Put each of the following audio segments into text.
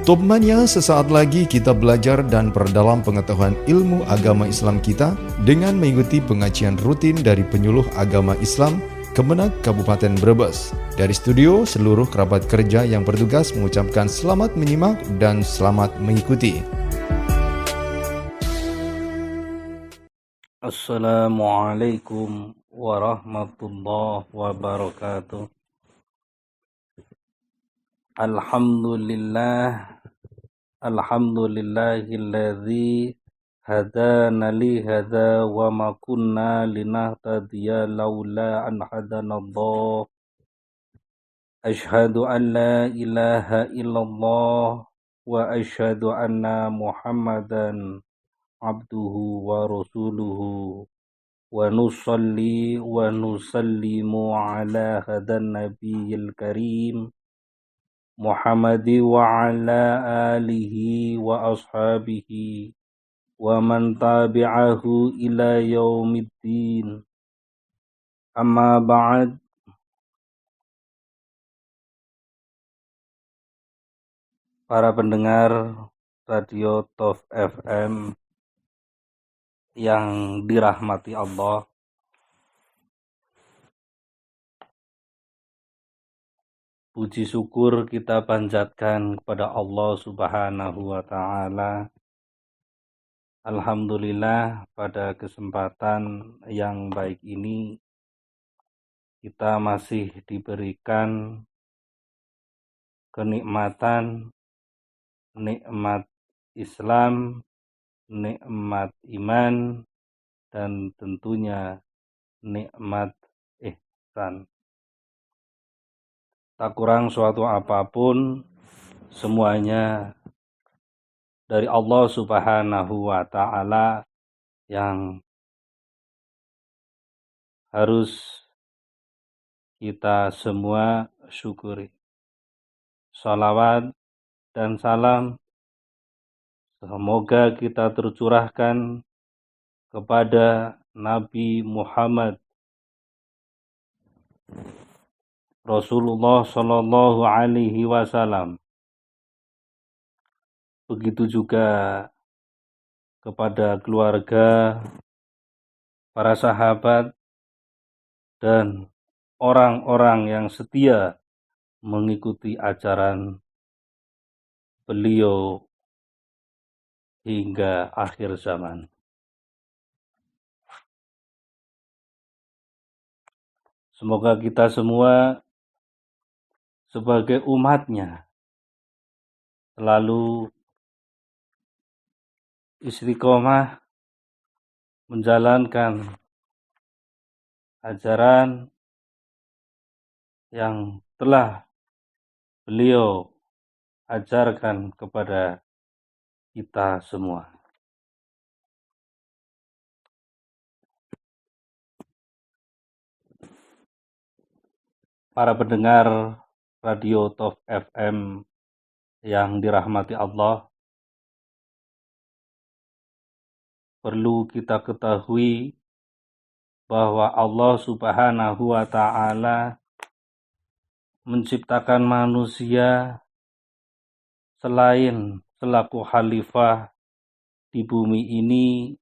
Topmania, sesaat lagi kita belajar dan perdalam pengetahuan ilmu agama Islam kita dengan mengikuti pengajian rutin dari penyuluh agama Islam Kemenak Kabupaten Brebes. Dari studio, seluruh kerabat kerja yang bertugas mengucapkan selamat menyimak dan selamat mengikuti. Assalamualaikum warahmatullahi wabarakatuh. Alhamdulillahilladzi hadana li hadza wa ma kunna linahtadiya laula an hadanallah. Asyhadu an la ilaha illallah wa asyhadu anna Muhammadan abduhu wa rasuluhu. Wa nusalli wa nusallimu ala hadan nabiyil karim Muhammadi wa ala alihi wa ashabihi wa man tabi'ahu ila yaumiddin. Amma ba'd. Para pendengar Radio Tof FM yang dirahmati Allah, puji syukur kita panjatkan kepada Allah Subhanahu wa Ta'ala. Alhamdulillah, pada kesempatan yang baik ini kita masih diberikan kenikmatan, nikmat Islam, nikmat iman, dan tentunya nikmat ihsan. Tak kurang suatu apapun, semuanya dari Allah Subhanahu wa Ta'ala yang harus kita semua syukuri. Salawat dan salam semoga kita tercurahkan kepada Nabi Muhammad Rasulullah Shallallahu Alaihi Wasallam. Begitu juga kepada keluarga, para sahabat, dan orang-orang yang setia mengikuti ajaran beliau hingga akhir zaman. Semoga kita semua sebagai umatnya selalu istiqomah menjalankan ajaran yang telah beliau ajarkan kepada kita semua. Para pendengar Radio Tof FM yang dirahmati Allah, perlu kita ketahui bahwa Allah Subhanahu wa Ta'ala menciptakan manusia selain selaku khalifah di bumi ini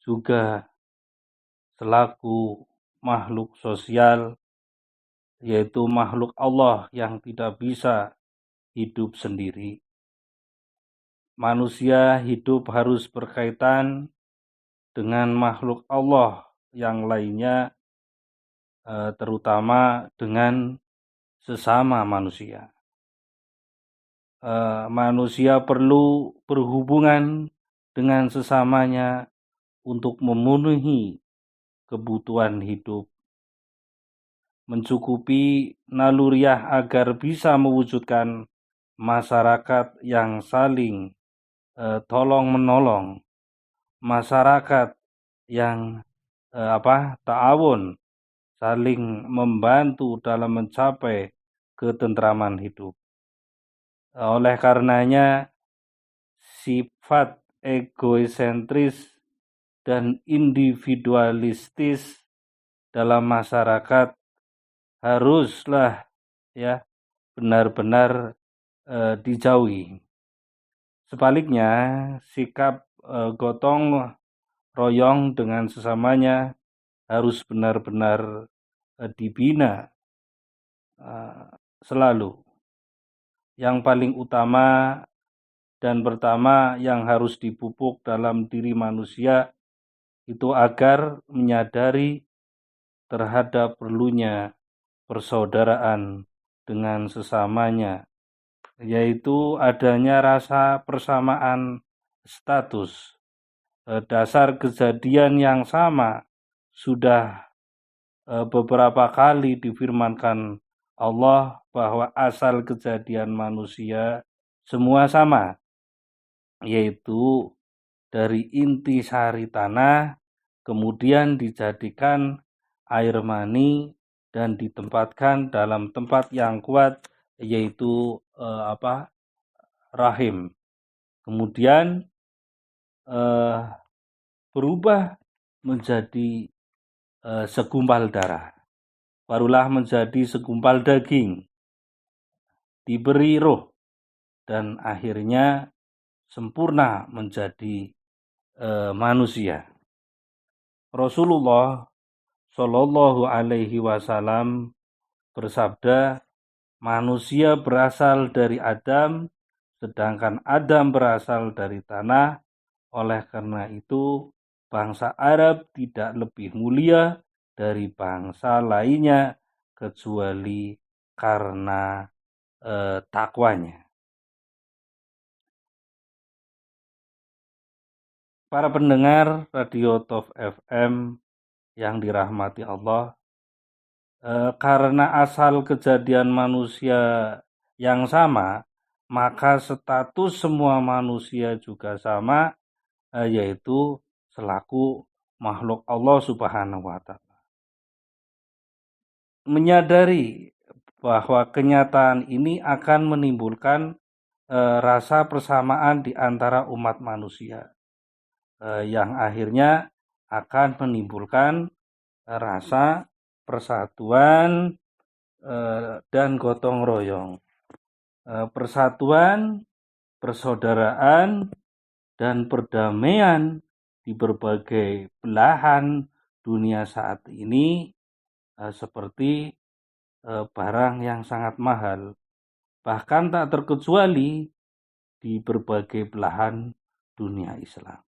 juga selaku makhluk sosial, yaitu makhluk Allah yang tidak bisa hidup sendiri. Manusia hidup harus berkaitan dengan makhluk Allah yang lainnya, terutama dengan sesama manusia. Manusia perlu berhubungan dengan sesamanya untuk memenuhi kebutuhan hidup, mencukupi naluriah agar bisa mewujudkan masyarakat yang saling tolong-menolong, masyarakat yang ta'awun, saling membantu dalam mencapai ketentraman hidup. Oleh karenanya, sifat egoisentris dan individualistis dalam masyarakat haruslah benar-benar dijauhi. Sebaliknya, sikap gotong royong dengan sesamanya harus benar-benar dibina selalu. Yang paling utama dan pertama yang harus dipupuk dalam diri manusia itu agar menyadari terhadap perlunya persaudaraan dengan sesamanya, yaitu adanya rasa persamaan status. Dasar kejadian yang sama sudah beberapa kali difirmankan Allah bahwa asal kejadian manusia semua sama, yaitu dari inti sari tanah, kemudian dijadikan air mani dan ditempatkan dalam tempat yang kuat, yaitu rahim. Kemudian berubah menjadi segumpal darah, barulah menjadi segumpal daging, diberi roh, dan akhirnya sempurna menjadi manusia. Rasulullah Shallallahu Alaihi Wasallam bersabda, manusia berasal dari Adam, sedangkan Adam berasal dari tanah. Oleh karena itu, bangsa Arab tidak lebih mulia dari bangsa lainnya kecuali karena takwanya. Para pendengar Radio Top FM yang dirahmati Allah, karena asal kejadian manusia yang sama, maka status semua manusia juga sama, yaitu selaku makhluk Allah Subhanahu wa Ta'ala. Menyadari bahwa kenyataan ini akan menimbulkan rasa persamaan di antara umat manusia, yang akhirnya akan menimbulkan rasa persatuan dan gotong royong, persatuan, persaudaraan, dan perdamaian di berbagai belahan dunia saat ini seperti barang yang sangat mahal, bahkan tak terkecuali di berbagai belahan dunia Islam.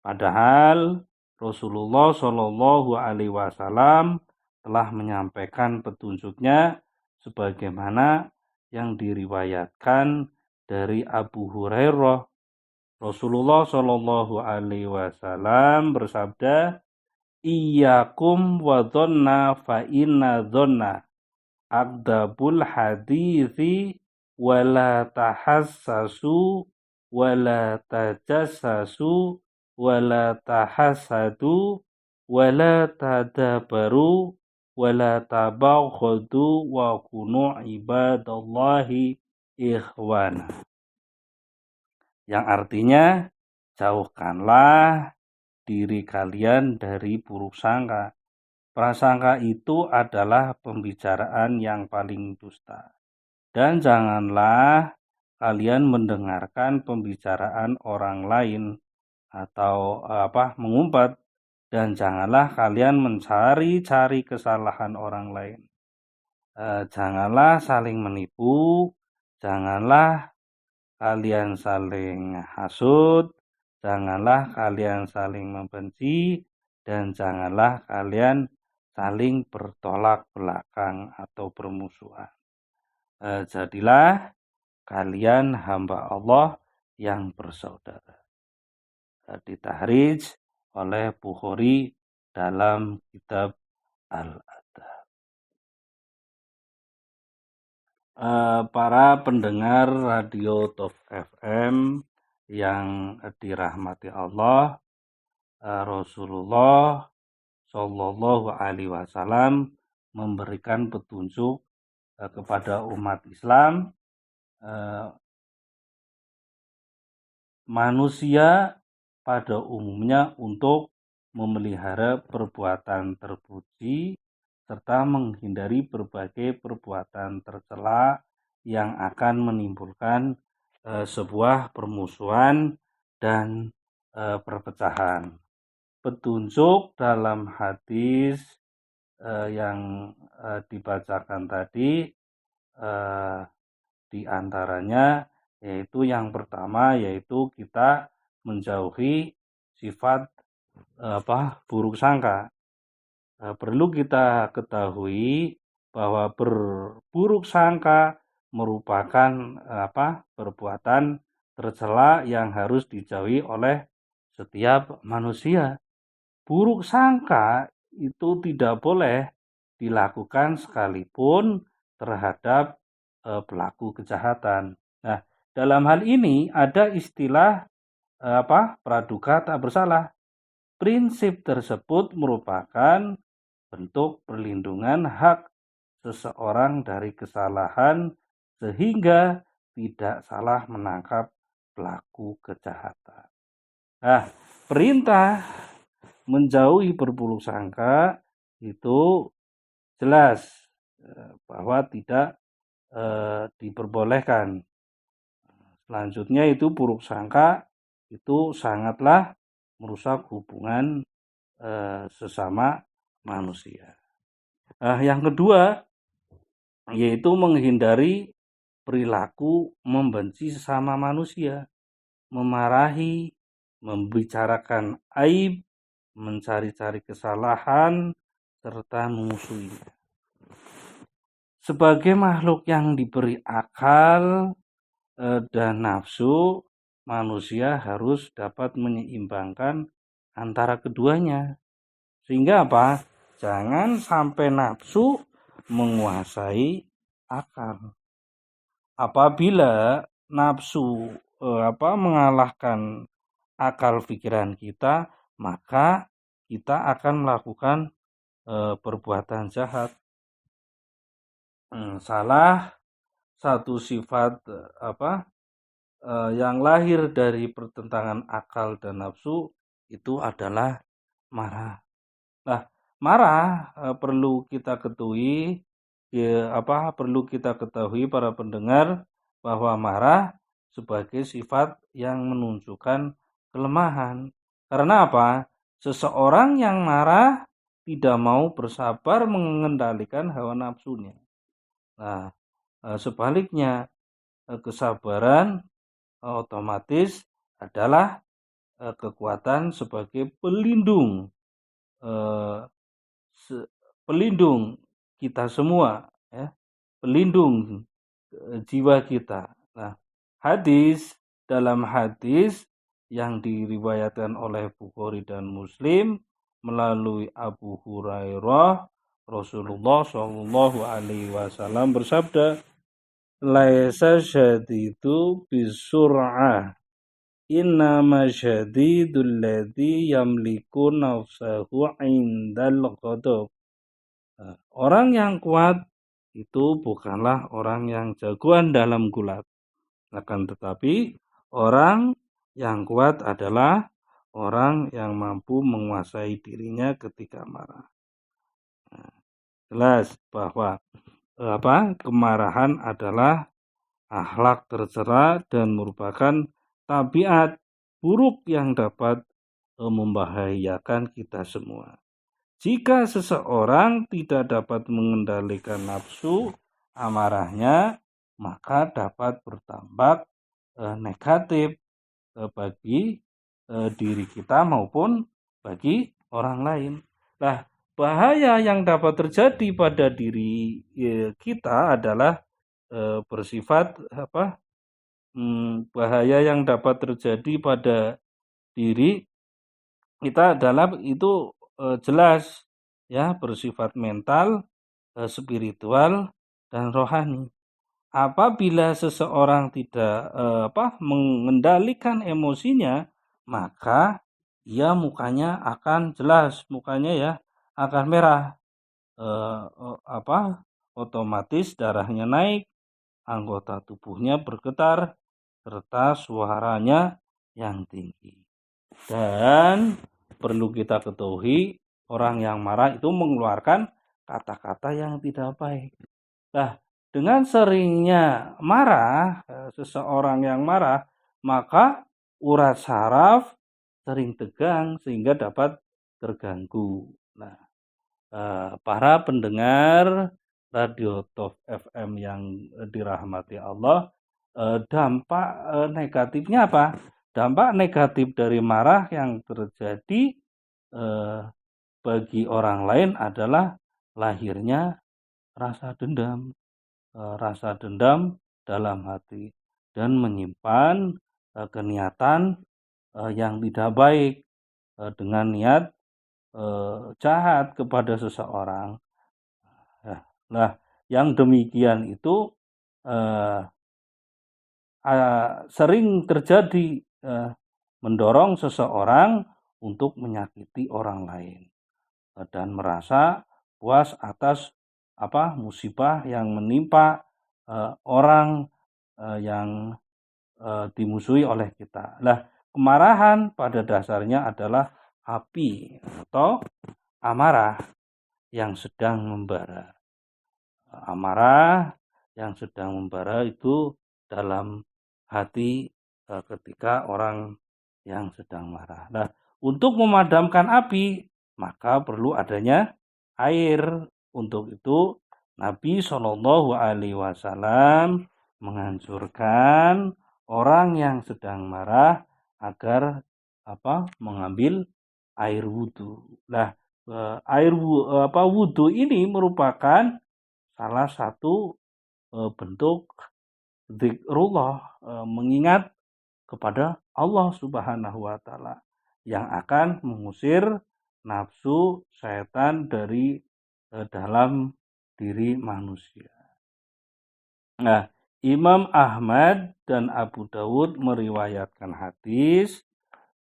Padahal Rasulullah Shallallahu Alaihi Wasallam telah menyampaikan petunjuknya sebagaimana yang diriwayatkan dari Abu Hurairah. Rasulullah Shallallahu Alaihi Wasallam bersabda, "Iyyakum wa dhanna fa inna dhanna akdabul hadithi wala tahassasu wala tajassasu wala tahasadu wala tadabaru wala tabaghadu wa kunu ibadallahi ikhwana." Yang artinya, jauhkanlah diri kalian dari buruk sangka. Prasangka itu adalah pembicaraan yang paling dusta. Dan janganlah kalian mendengarkan pembicaraan orang lain atau mengumpat, dan janganlah kalian mencari-cari kesalahan orang lain. Janganlah saling menipu, janganlah kalian saling hasud, janganlah kalian saling membenci, dan janganlah kalian saling bertolak belakang atau bermusuhan. Jadilah kalian hamba Allah yang bersaudara. Ditahrij oleh Bukhari dalam kitab Al-Adab. Para pendengar Radio Top FM yang dirahmati Allah, Rasulullah Shallallahu Alaihi Wasallam memberikan petunjuk kepada umat Islam, manusia pada umumnya untuk memelihara perbuatan terpuji serta menghindari berbagai perbuatan tercela yang akan menimbulkan sebuah permusuhan dan perpecahan. Petunjuk dalam hadis yang dibacakan tadi di antaranya yaitu yang pertama yaitu kita menjauhi sifat buruk sangka. Perlu kita ketahui bahwa berburuk sangka merupakan perbuatan tercela yang harus dijauhi oleh setiap manusia. Buruk sangka itu tidak boleh dilakukan sekalipun terhadap pelaku kejahatan. Nah, dalam hal ini ada istilah praduga tak bersalah. Prinsip tersebut merupakan bentuk perlindungan hak seseorang dari kesalahan sehingga tidak salah menangkap pelaku kejahatan. Nah, perintah menjauhi berburuk sangka itu jelas bahwa tidak diperbolehkan. Selanjutnya itu buruk sangka itu sangatlah merusak hubungan sesama manusia. Yang kedua yaitu menghindari perilaku membenci sesama manusia, memarahi, membicarakan aib, mencari-cari kesalahan, serta memusuhinya. Sebagai makhluk yang diberi akal dan nafsu, manusia harus dapat menyeimbangkan antara keduanya. Sehingga apa? Jangan sampai nafsu menguasai akal. Apabila nafsu mengalahkan akal pikiran kita, maka kita akan melakukan perbuatan jahat. Salah satu sifat yang lahir dari pertentangan akal dan nafsu itu adalah marah. Nah, marah perlu kita ketahui para pendengar bahwa marah sebagai sifat yang menunjukkan kelemahan. Karena apa? Seseorang yang marah tidak mau bersabar mengendalikan hawa nafsunya. Nah, sebaliknya kesabaran otomatis adalah kekuatan sebagai pelindung kita semua, ya, pelindung jiwa kita. Nah, dalam hadis yang diriwayatkan oleh Bukhari dan Muslim melalui Abu Hurairah, Rasulullah Shallallahu Alaihi Wasallam bersabda, "Laisa syadidu bisur'ah, innama syadidul ladzi yamliku nafsahu indal ghadab." Orang yang kuat itu bukanlah orang yang jagoan dalam gulat, akan tetapi orang yang kuat adalah orang yang mampu menguasai dirinya ketika marah. Jelas bahwa kemarahan adalah akhlak tercela dan merupakan tabiat buruk yang dapat membahayakan kita semua. Jika seseorang tidak dapat mengendalikan nafsu amarahnya, maka dapat berdampak negatif bagi diri kita maupun bagi orang lain. Nah, bahaya yang dapat terjadi pada diri kita adalah bersifat bahaya yang dapat terjadi pada diri kita adalah itu jelas ya, bersifat mental, spiritual dan rohani. Apabila seseorang tidak mengendalikan emosinya, maka ia mukanya akan jelas, akan merah, otomatis darahnya naik, anggota tubuhnya bergetar, serta suaranya yang tinggi. Dan perlu kita ketahui, orang yang marah itu mengeluarkan kata-kata yang tidak baik. Nah, dengan seringnya marah, seseorang yang marah, maka urat saraf sering tegang sehingga dapat terganggu. Nah, para pendengar Radio Top FM yang dirahmati Allah, dampak negatifnya apa? Dampak negatif dari marah yang terjadi bagi orang lain adalah lahirnya rasa dendam. Rasa dendam dalam hati dan menyimpan keniatan yang tidak baik dengan niat jahat kepada seseorang. Nah, yang demikian itu sering terjadi mendorong seseorang untuk menyakiti orang lain dan merasa puas atas musibah yang menimpa orang yang dimusuhi oleh kita. Nah, kemarahan pada dasarnya adalah api atau amarah yang sedang membara. Amarah yang sedang membara itu dalam hati ketika orang yang sedang marah. Nah, untuk memadamkan api, maka perlu adanya air. Untuk itu, Nabi Shallallahu Alaihi Wasallam menganjurkan orang yang sedang marah agar mengambil air wudhu. Nah, air wudhu ini merupakan salah satu bentuk zikrullah, mengingat kepada Allah Subhanahu wa Ta'ala yang akan mengusir nafsu setan dari dalam diri manusia. Nah, Imam Ahmad dan Abu Dawud meriwayatkan hadis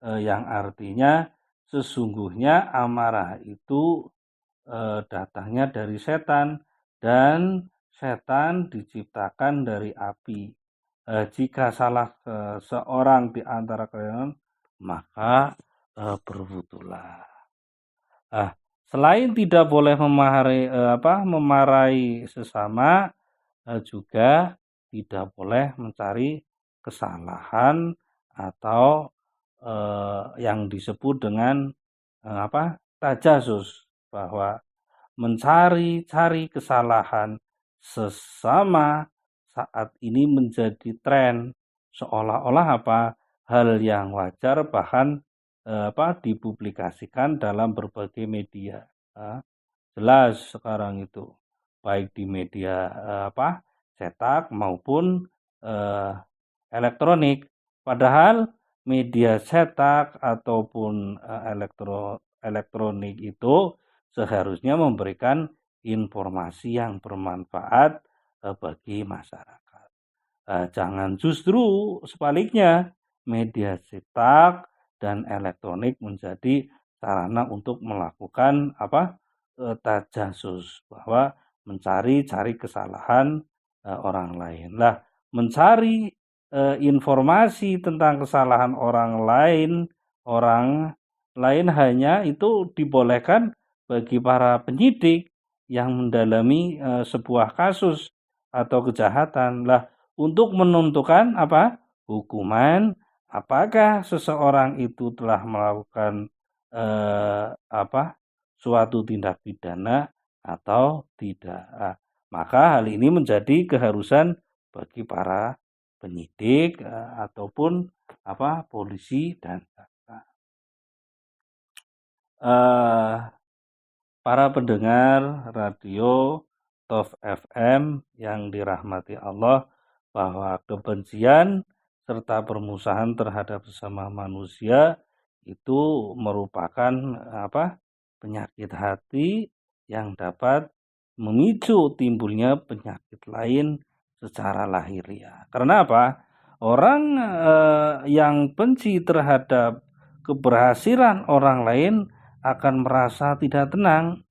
yang artinya sesungguhnya amarah itu datangnya dari setan dan setan diciptakan dari api. Jika salah seorang di antara kalian, maka berwudulah. Selain tidak boleh memarahi sesama, juga tidak boleh mencari kesalahan atau yang disebut dengan tajasus, bahwa mencari-cari kesalahan sesama saat ini menjadi tren, seolah-olah hal yang wajar, bahkan dipublikasikan dalam berbagai media. Jelas sekarang itu baik di media cetak maupun elektronik. Padahal media cetak ataupun elektronik itu seharusnya memberikan informasi yang bermanfaat bagi masyarakat. Jangan justru sebaliknya, media cetak dan elektronik menjadi sarana untuk melakukan tajasus, bahwa mencari-cari kesalahan orang lain. Lah, mencari informasi tentang kesalahan orang lain hanya itu dibolehkan bagi para penyidik yang mendalami sebuah kasus atau kejahatan. Lah, untuk menentukan hukuman, apakah seseorang itu telah melakukan suatu tindak pidana atau tidak. Maka hal ini menjadi keharusan bagi para penyidik ataupun polisi dan para pendengar radio Top FM yang dirahmati Allah, bahwa kebencian serta permusuhan terhadap sesama manusia itu merupakan penyakit hati yang dapat memicu timbulnya penyakit lain secara lahiriah. Karena orang yang benci terhadap keberhasilan orang lain akan merasa tidak tenang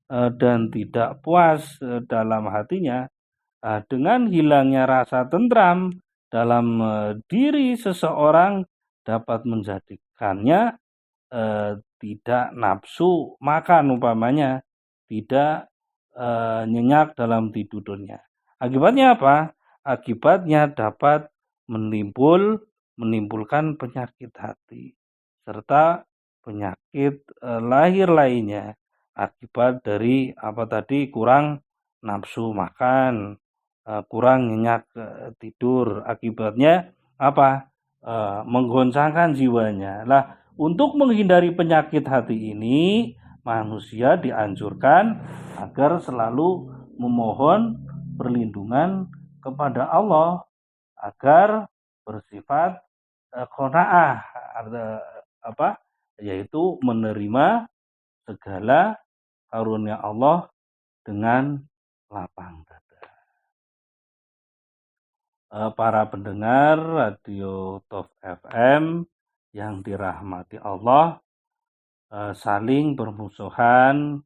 dan tidak puas dalam hatinya. Dengan hilangnya rasa tentram dalam diri seseorang dapat menjadikannya tidak nafsu makan, tidak nyenyak dalam tidurnya. Akibatnya apa? Akibatnya dapat menimbulkan penyakit hati serta penyakit lahir lainnya akibat dari apa tadi, kurang nafsu makan, kurang nyenyak tidur. Akibatnya apa? Menggoncangkan jiwanya. Lah, untuk menghindari penyakit hati ini, manusia dianjurkan agar selalu memohon perlindungan kepada Allah agar bersifat qanaah, apa? Yaitu menerima segala karunia Allah dengan lapang dada. Para pendengar Radio Top FM yang dirahmati Allah, saling bermusuhan,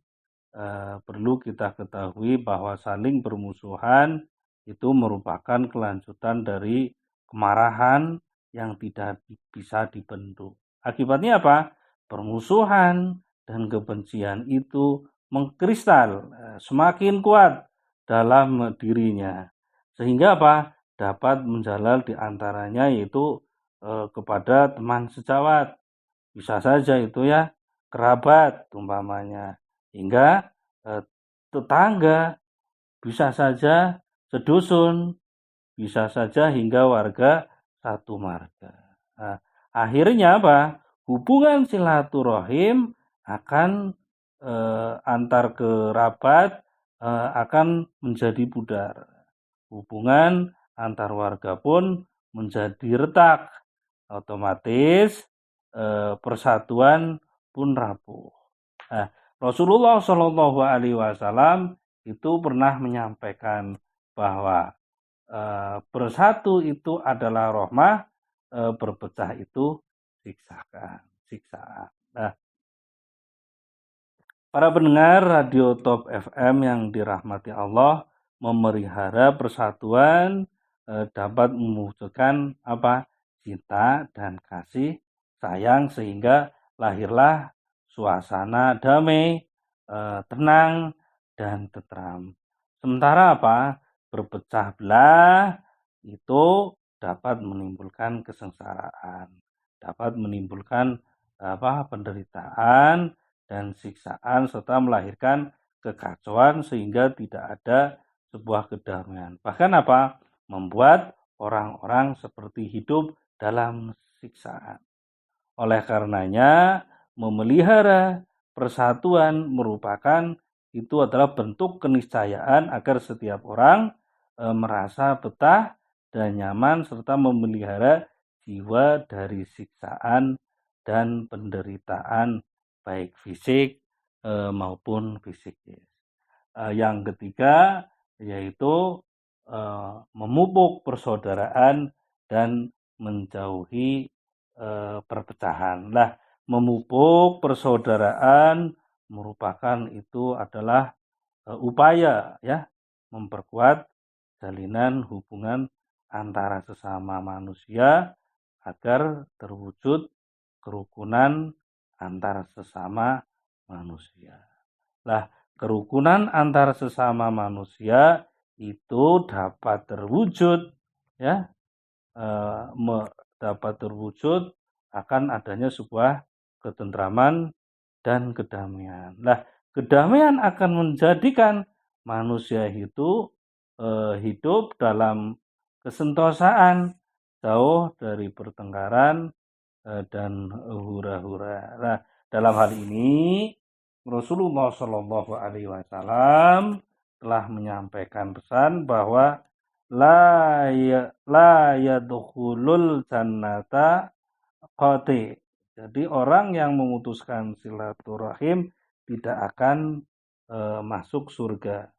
perlu kita ketahui bahwa saling bermusuhan itu merupakan kelanjutan dari kemarahan yang tidak bisa dibendung. Akibatnya apa? Permusuhan dan kebencian itu mengkristal, semakin kuat dalam dirinya. Sehingga apa? Dapat menjalar di antaranya yaitu kepada teman sejawat. Bisa saja itu ya kerabat umpamanya, hingga tetangga, bisa saja sedusun, bisa saja hingga warga satu marga. Nah, akhirnya apa? Hubungan silaturahim akan antar kerabat akan menjadi pudar. Hubungan antar warga pun menjadi retak. Otomatis persatuan pun rapuh. Nah, Rasulullah Shallallahu Alaihi Wasallam itu pernah menyampaikan bahwa bersatu itu adalah rahmah, berpecah itu siksaan. Nah, para pendengar Radio Top FM yang dirahmati Allah, memelihara persatuan dapat mewujudkan apa? Cinta dan kasih sayang, sehingga lahirlah suasana damai, tenang dan tentram. Sementara apa? Berpecah belah itu dapat menimbulkan kesengsaraan, dapat menimbulkan penderitaan dan siksaan serta melahirkan kekacauan sehingga tidak ada sebuah kedamaian. Bahkan apa? Membuat orang-orang seperti hidup dalam siksaan. Oleh karenanya, memelihara persatuan merupakan itu adalah bentuk keniscayaan agar setiap orang merasa betah dan nyaman serta memelihara jiwa dari siksaan dan penderitaan baik fisik maupun psikis. Yang ketiga yaitu memupuk persaudaraan dan menjauhi perpecahan. Lah, memupuk persaudaraan merupakan itu adalah upaya ya memperkuat jalinan hubungan antara sesama manusia agar terwujud kerukunan antar sesama manusia. Lah, kerukunan antar sesama manusia itu dapat terwujud ya, dapat terwujud akan adanya sebuah ketentraman dan kedamaian. Nah, kedamaian akan menjadikan manusia itu hidup dalam kesentosaan, jauh dari pertengkaran dan hura-hura. Nah, dalam hal ini Rasulullah Shallallahu Alaihi Wasallam telah menyampaikan pesan bahwa la yadkhulul jannata qati. Jadi orang yang memutuskan silaturahim tidak akan masuk surga.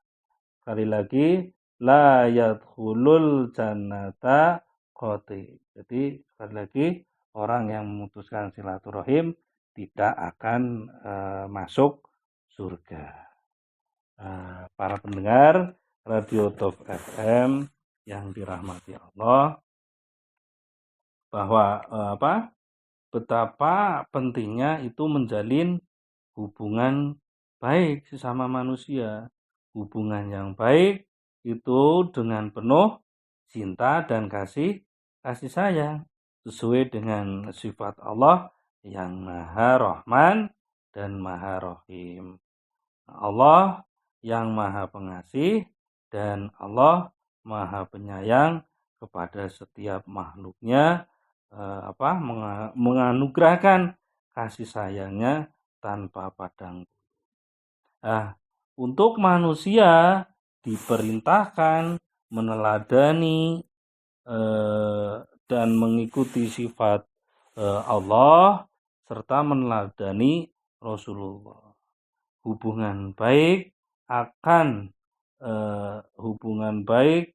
Sekali lagi, la yadkhulul jannata qati. Jadi sekali lagi, orang yang memutuskan silaturahim tidak akan masuk surga. Para pendengar Radio Top FM yang dirahmati Allah, bahwa betapa pentingnya itu menjalin hubungan baik sesama manusia. Hubungan yang baik itu dengan penuh cinta dan kasih sayang sesuai dengan sifat Allah yang Maha Rahman dan Maha Rahim. Allah yang Maha Pengasih dan Allah Maha Penyayang kepada setiap makhluknya, menganugerahkan kasih sayangnya tanpa pandang. Untuk manusia diperintahkan meneladani dan mengikuti sifat Allah serta meneladani Rasulullah. Hubungan baik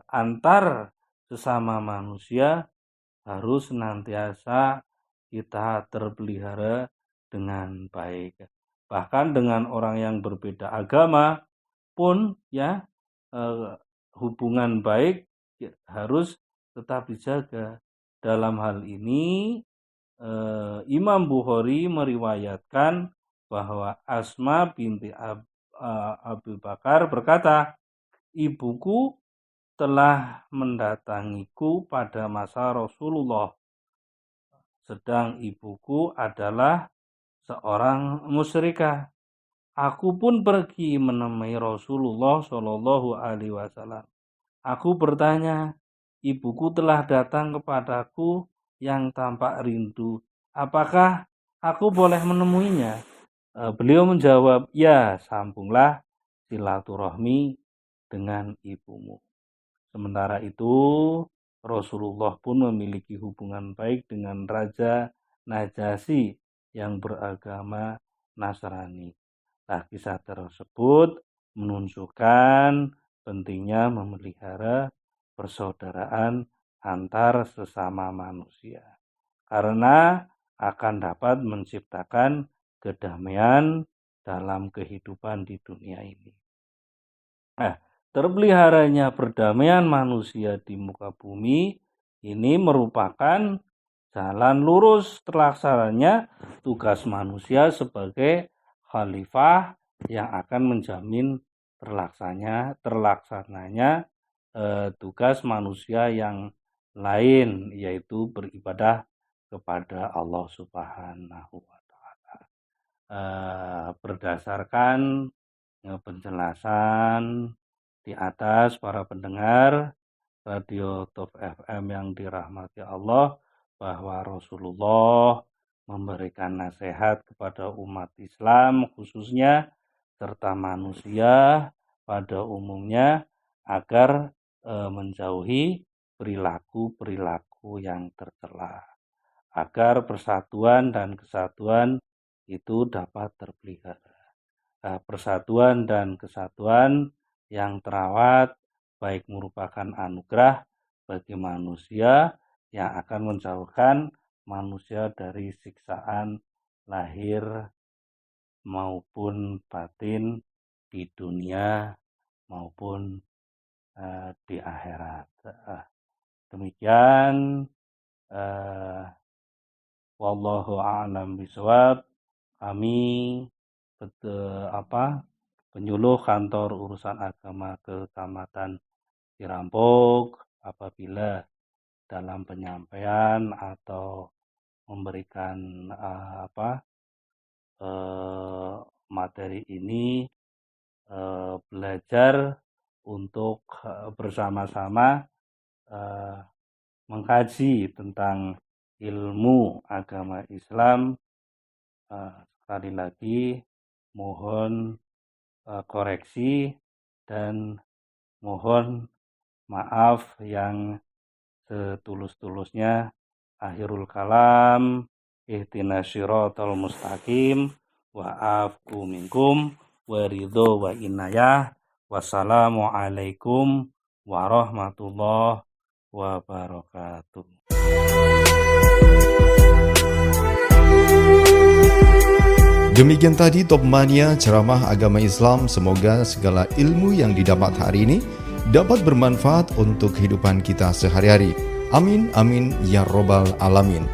antar sesama manusia harus senantiasa kita terpelihara dengan baik. Bahkan dengan orang yang berbeda agama pun hubungan baik harus tetap dijaga. Dalam hal ini Imam Bukhari meriwayatkan bahwa Asma binti Abu Bakar berkata, "Ibuku telah mendatangiku pada masa Rasulullah, sedang ibuku adalah seorang musyrikah. Aku pun pergi menemui Rasulullah Shallallahu Alaihi Wasallam. Aku bertanya, ibuku telah datang kepadaku yang tampak rindu. Apakah aku boleh menemuinya?" Beliau menjawab, "Ya, sambunglah silaturahmi dengan ibumu." Sementara itu, Rasulullah pun memiliki hubungan baik dengan Raja Najasyi yang beragama Nasrani. Kisah tersebut menunjukkan pentingnya memelihara persaudaraan antar sesama manusia, karena akan dapat menciptakan kedamaian dalam kehidupan di dunia ini. Terpeliharanya perdamaian manusia di muka bumi ini merupakan jalan lurus terlaksananya tugas manusia sebagai khalifah yang akan menjamin terlaksananya tugas manusia yang lain, yaitu beribadah kepada Allah Subhanahu wa Ta'ala. Berdasarkan penjelasan di atas, para pendengar Radio Top FM yang dirahmati Allah, bahwa Rasulullah memberikan nasihat kepada umat Islam khususnya serta manusia pada umumnya agar menjauhi perilaku-perilaku yang tercela, agar persatuan dan kesatuan itu dapat terpelihara. Persatuan dan kesatuan yang terawat baik merupakan anugerah bagi manusia yang akan menjauhkan manusia dari siksaan lahir maupun batin di dunia maupun di akhirat. Demikian, wallahu a'lam bishawab. Kami penyuluh kantor urusan agama Kecamatan Cirampok, apabila dalam penyampaian atau memberikan materi ini belajar untuk bersama-sama mengkaji tentang ilmu agama Islam. Sekali lagi mohon koreksi dan mohon maaf yang setulus-tulusnya. Akhirul kalam, ihdinas siratal mustaqim, wa'afku minkum, waridho wa inayah. Wassalamualaikum warahmatullahi wabarakatuh. Demikian tadi Top Mania ceramah agama Islam. Semoga segala ilmu yang didapat hari ini dapat bermanfaat untuk kehidupan kita sehari-hari. Amin, amin, ya robbal alamin.